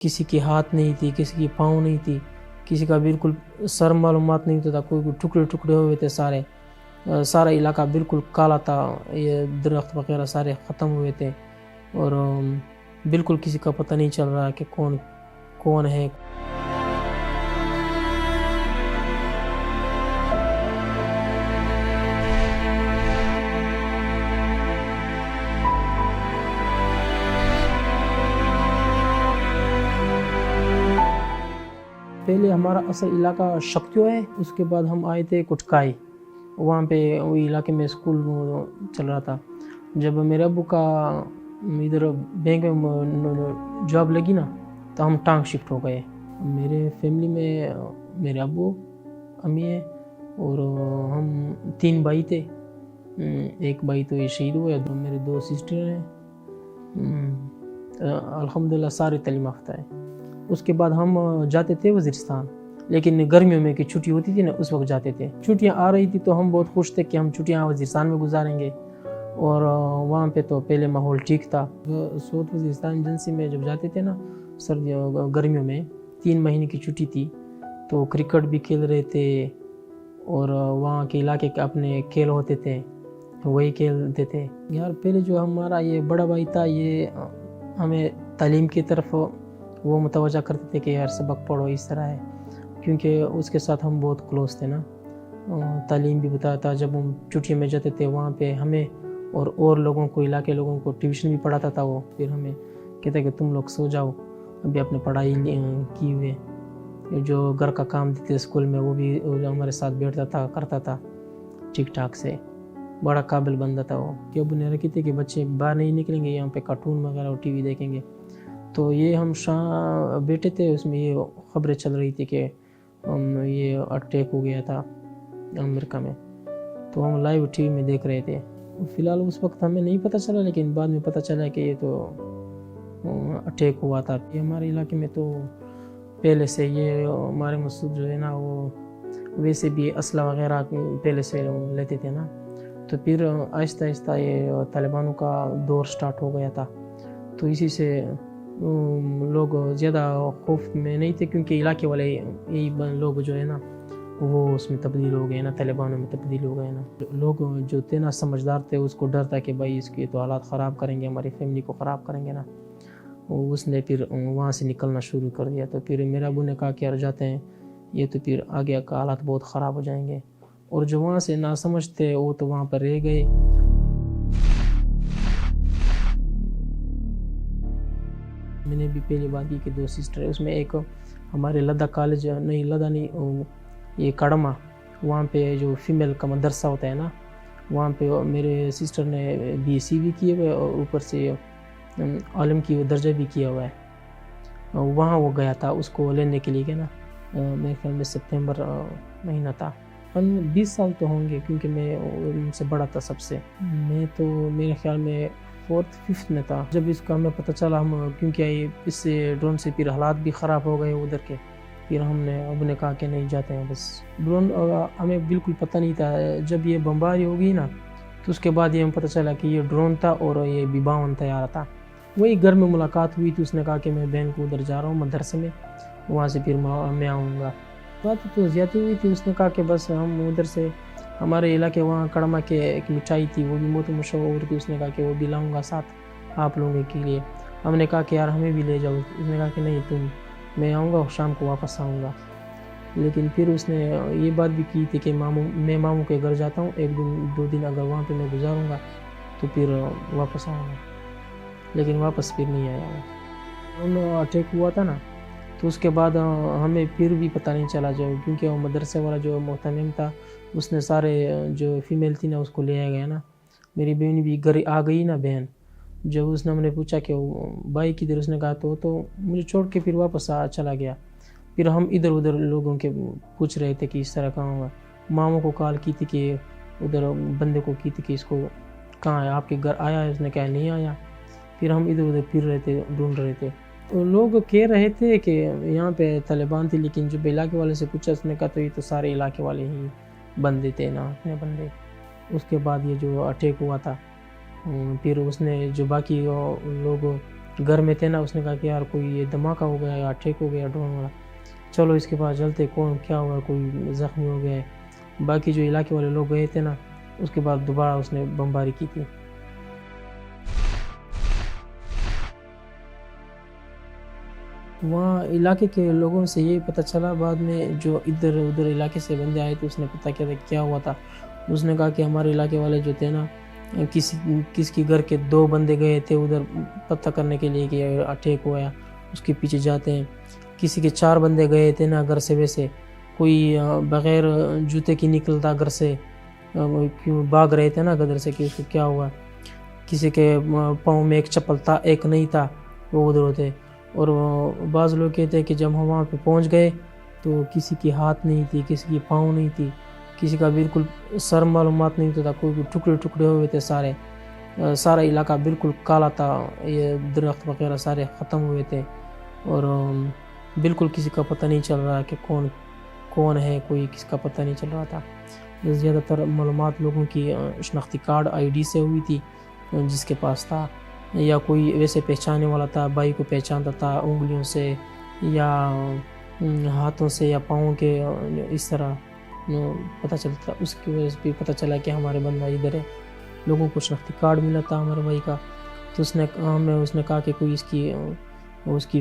किसी की हाथ नहीं थी, किसी की पाँव नहीं थी, किसी का बिल्कुल सर मालूमात नहीं होता था, कोई टुकड़े टुकड़े हुए थे सारे। सारा इलाका बिल्कुल काला था, ये दरख्त वगैरह सारे ख़त्म हुए थे और बिल्कुल किसी का पता नहीं चल रहा कि कौन कौन है। पहले हमारा असल इलाका शक्तियो है, उसके बाद हम आए थे कुटकाई, वहाँ पे वो इलाके में स्कूल चल रहा था। जब मेरे अब्बू का इधर बैंक में जॉब लगी ना, तो हम टांग शिफ्ट हो गए। मेरे फैमिली में मेरे अब्बू, अम्मी है और हम 3 भाई थे। एक भाई तो ये शहीद हुए, मेरे 2 सिस्टर हैं। अल्हम्दुलिल्लाह सारे तालीम याफ्ता है। उसके बाद हम जाते थे वज़ीरिस्तान, लेकिन गर्मियों में की छुट्टी होती थी ना, उस वक्त जाते थे। छुट्टियां आ रही थी तो हम बहुत खुश थे कि हम छुट्टियां वज़ीरिस्तान में गुजारेंगे और वहाँ पे तो पहले माहौल ठीक था। साउथ वज़ीरिस्तान एजेंसी में जब जाते थे ना सर्दियों गर्मियों में 3 महीने की छुट्टी थी, तो क्रिकेट भी खेल रहे थे और वहाँ के इलाके के अपने खेल होते थे, वही खेलते थे। यार पहले जो हमारा ये बड़ा भाई था, ये हमें तालीम की तरफ वो मुतवज्जा करते थे कि यार सबक पढ़ो, इस तरह है, क्योंकि उसके साथ हम बहुत क्लोज थे ना। तालीम भी बताता, जब हम छुट्टियों में जाते थे वहाँ पे हमें और लोगों को, इलाके लोगों को ट्यूशन भी पढ़ाता था वो। फिर हमें कहता कि तुम लोग सो जाओ, अभी अपने पढ़ाई की हुए। जो घर का काम देते स्कूल में वो भी हमारे साथ बैठता था, करता था ठीक ठाक से। बड़ा काबिल बंदा था वो। कि अब उन्हें रखी थी कि बच्चे बाहर नहीं निकलेंगे, यहाँ पे कार्टून वगैरह और टीवी देखेंगे। तो ये हम शाम बैठे थे, उसमें ये खबरें चल रही थी कि ये अटैक हो गया था अमेरिका में, तो हम लाइव टीवी में देख रहे थे। फ़िलहाल उस वक्त हमें नहीं पता चला, लेकिन बाद में पता चला कि ये तो अटैक हुआ था। ये हमारे इलाके में तो पहले से ये हमारे मसूद जो है ना, वो वैसे भी असला वगैरह पहले से लेते थे ना। तो फिर आहिस्ता आहिस्ता ये तालिबानों का दौर स्टार्ट हो गया था, तो इसी से लोग ज़्यादा खौफ में नहीं थे, क्योंकि इलाके वाले यही लोग जो है ना वो उसमें तब्दील हो गए ना, तालिबानों में तब्दील हो गए ना। लोग जो थे ना समझदार थे, उसको डर था कि भाई इसके तो हालात ख़राब करेंगे, हमारी फैमिली को ख़राब करेंगे ना। उसने फिर वहाँ से निकलना शुरू कर दिया। तो फिर मेरे अबू ने कहा कि यार जाते हैं, ये तो फिर आगे का हालात बहुत ख़राब हो जाएंगे। और जो वहाँ से ना समझते वो तो वहाँ पर रह गए। मैंने भी पहली बात की कि 2 सिस्टर है, उसमें एक हमारे लद्दा कॉलेज नहीं, लद्दा नहीं, ये कड़मा, वहाँ पे जो फीमेल का मदरसा होता है ना, वहाँ पे मेरे सिस्टर ने BSc भी किए हुए और ऊपर से आलिम की दर्जा भी किया हुआ है। वहाँ वो गया था उसको लेने के लिए, क्या ना, मेरे ख्याल में सितंबर महीना था। 20 साल तो होंगे, क्योंकि मैं उनसे बड़ा था सबसे। मैं तो मेरे ख्याल में 4th 5th में था जब इसका हमें पता चला। हम क्योंकि इससे ड्रोन से फिर हालात भी ख़राब हो गए उधर के, फिर हमने अब ने कहा कि नहीं जाते हैं बस। ड्रोन हमें बिल्कुल पता नहीं था। जब ये बमबारी हो गई ना, तो उसके बाद ये हमें पता चला कि ये ड्रोन था और ये B-52 तैयार था। वही घर में मुलाकात हुई थी, उसने कहा कि मैं बहन को उधर जा रहा हूँ मदरसे में, वहाँ से फिर मैं आऊँगा। बात तो ज़्यादा हुई थी। उसने कहा कि बस हम उधर से हमारे इलाके वहाँ कड़मा के एक मिठाई थी, वो भी बहुत मशहूर थी। उसने कहा कि वो भी लाऊंगा साथ आप लोगों के लिए। हमने कहा कि यार हमें भी ले जाओ। उसने कहा कि नहीं तुम, मैं आऊँगा और शाम को वापस आऊँगा। लेकिन फिर उसने ये बात भी की थी कि मैं मामू के घर जाता हूँ, 1 दिन 2 दिन अगर वहाँ पे मैं गुजारूँगा तो फिर वापस आऊँगा। लेकिन वापस फिर नहीं आया वो। उन अटैक हुआ था ना, तो उसके बाद हमें फिर भी पता नहीं चला, जो क्योंकि वो मदरसे वाला जो मोहतमिम था, उसने सारे जो फीमेल थी ना उसको ले आया गया ना। मेरी बहन भी घर आ गई ना बहन। जब उसने हमने पूछा कि भाई किधर, उसने कहा तो मुझे छोड़ के फिर वापस चला गया। फिर हम इधर उधर लोगों के पूछ रहे थे कि इस तरह कहाँ हुआ। मामू को कॉल की थी कि उधर बंदे को की थी कि इसको कहाँ है, आपके घर आया है? उसने कहा नहीं आया। फिर हम इधर उधर फिर रहे थे, ढूंढ रहे थे। तो लोग कह रहे थे कि यहाँ पे तालिबान थी, लेकिन जब इलाके वाले से पूछा, उसने कहा तो ये तो सारे इलाके वाले ही बंदे थे ना, अपने बंदे। उसके बाद ये जो अटैक हुआ था, फिर उसने जो बाकी लोग گھر میں تھے نا، اس نے کہا کہ یار کوئی یہ دھماکہ ہو گیا یا اٹیک ہو گیا ڈرون والا، چلو اس کے پاس چلتے، کون کیا ہوا، کوئی زخمی ہو گیا ہے۔ باقی جو علاقے والے لوگ گئے تھے نا، اس کے بعد دوبارہ اس نے بمباری کی تھی۔ وہاں علاقے کے لوگوں سے یہ پتہ چلا بعد میں، جو ادھر ادھر علاقے سے بندے آئے تھے، اس نے پتہ کیا تھا کیا ہوا تھا۔ اس نے کہا کہ ہمارے علاقے والے جو تھے نا، کس کی گھر کے 2 بندے گئے تھے ادھر پتہ کرنے کے لیے کہ اٹیک ہوا ہے، اس کے پیچھے جاتے ہیں۔ کسی کے 4 بندے گئے تھے نا گھر سے، ویسے کوئی بغیر جوتے کی نکلتا گھر سے، کیوں بھاگ رہے تھے نا گدر سے کہ اس کو کیا ہوا۔ کسی کے پاؤں میں ایک چپل تھا، ایک نہیں تھا، وہ ادھر ہوتے۔ اور بعض لوگ کہتے ہیں کہ جب ہم وہاں پہ پہنچ گئے تو کسی کی ہاتھ نہیں تھی، کسی کی پاؤں نہیں تھی، کسی کا بالکل سر معلومات نہیں ہوتا تھا، کوئی ٹکڑے ٹکڑے ہوئے تھے سارے، سارا علاقہ بالکل کالا تھا، یہ درخت وغیرہ سارے ختم ہوئے تھے، اور بالکل کسی کا پتہ نہیں چل رہا کہ کون ہے، کوئی کس کا پتہ نہیں چل رہا تھا۔ زیادہ تر معلومات لوگوں کی شناختی کارڈ ID سے ہوئی تھی جس کے پاس تھا، یا کوئی ویسے پہچانے والا تھا، بھائی کو پہچانتا تھا انگلیوں سے یا ہاتھوں سے یا پاؤں کے، اس طرح پتہ چلتا تھا۔ اس کی وجہ سے بھی پتہ چلا کہ ہمارے بندہ ادھر ہے۔ لوگوں کو شناختی کارڈ ملا تھا ہمارے بھائی کا، تو اس نے کہا کہ کوئی اس کی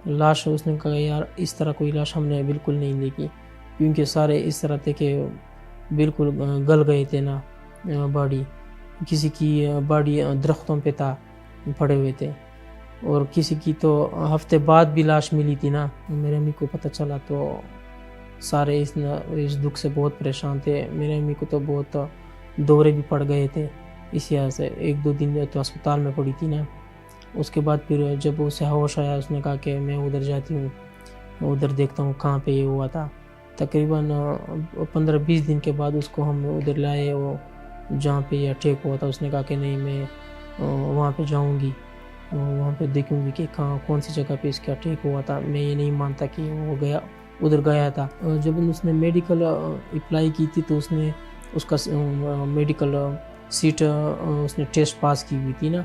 لاش، اس نے کہا یار اس طرح کوئی لاش ہم نے بالکل نہیں دیکھی، کیونکہ سارے اس طرح تھے کہ بالکل گل گئے تھے نا باڈی، کسی کی باڈی درختوں پہ تھا، پڑے ہوئے تھے، اور کسی کی تو ہفتے بعد بھی لاش ملی تھی نا۔ میرے امی کو پتہ چلا تو سارے اس دکھ سے بہت پریشان تھے۔ میرے امی کو تو بہت دورے بھی پڑ گئے تھے اس وجہ سے، 1-2 دن تو اسپتال میں پڑی تھی نا۔ اس کے بعد پھر جب اسے ہوش آیا، اس نے کہا کہ میں ادھر جاتی ہوں، ادھر دیکھتا ہوں کہاں پہ یہ ہوا تھا۔ تقریباً 15-20 دن کے بعد اس کو ہم ادھر لائے، وہ جہاں پہ یہ اٹیک ہوا تھا۔ اس نے کہا کہ نہیں، میں وہاں پہ جاؤں گی، وہاں پہ دیکھوں گی کہ کون سی جگہ پہ اس کا اٹیک ہوا تھا۔ میں یہ نہیں مانتا کہ وہ ادھر گیا تھا۔ جب اس نے میڈیکل اپلائی کی تھی تو اس کا میڈیکل سیٹ، اس نے ٹیسٹ پاس کی ہوئی تھی نا،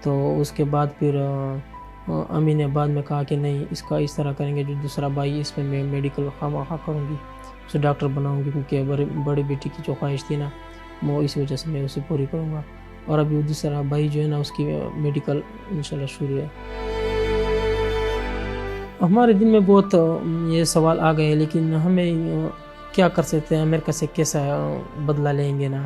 تو اس کے بعد پھر امی نے بعد میں کہا کہ نہیں، اس کا اس طرح کریں گے، جو دوسرا بھائی اس میں میڈیکل خواہاں کروں گی، اسے ڈاکٹر بناؤں گی، کیونکہ بڑے بیٹی کی جو خواہش تھی نا، وہ اس وجہ سے میں اسے پوری کروں گا۔ اور ابھی دوسرا بھائی جو ہے نا، اس کی میڈیکل انشاءاللہ شروع ہے۔ ہمارے دل میں بہت یہ سوال آ گئے، لیکن ہمیں کیا کر سکتے ہیں، امریکہ سے کیسا بدلہ لیں گے نا۔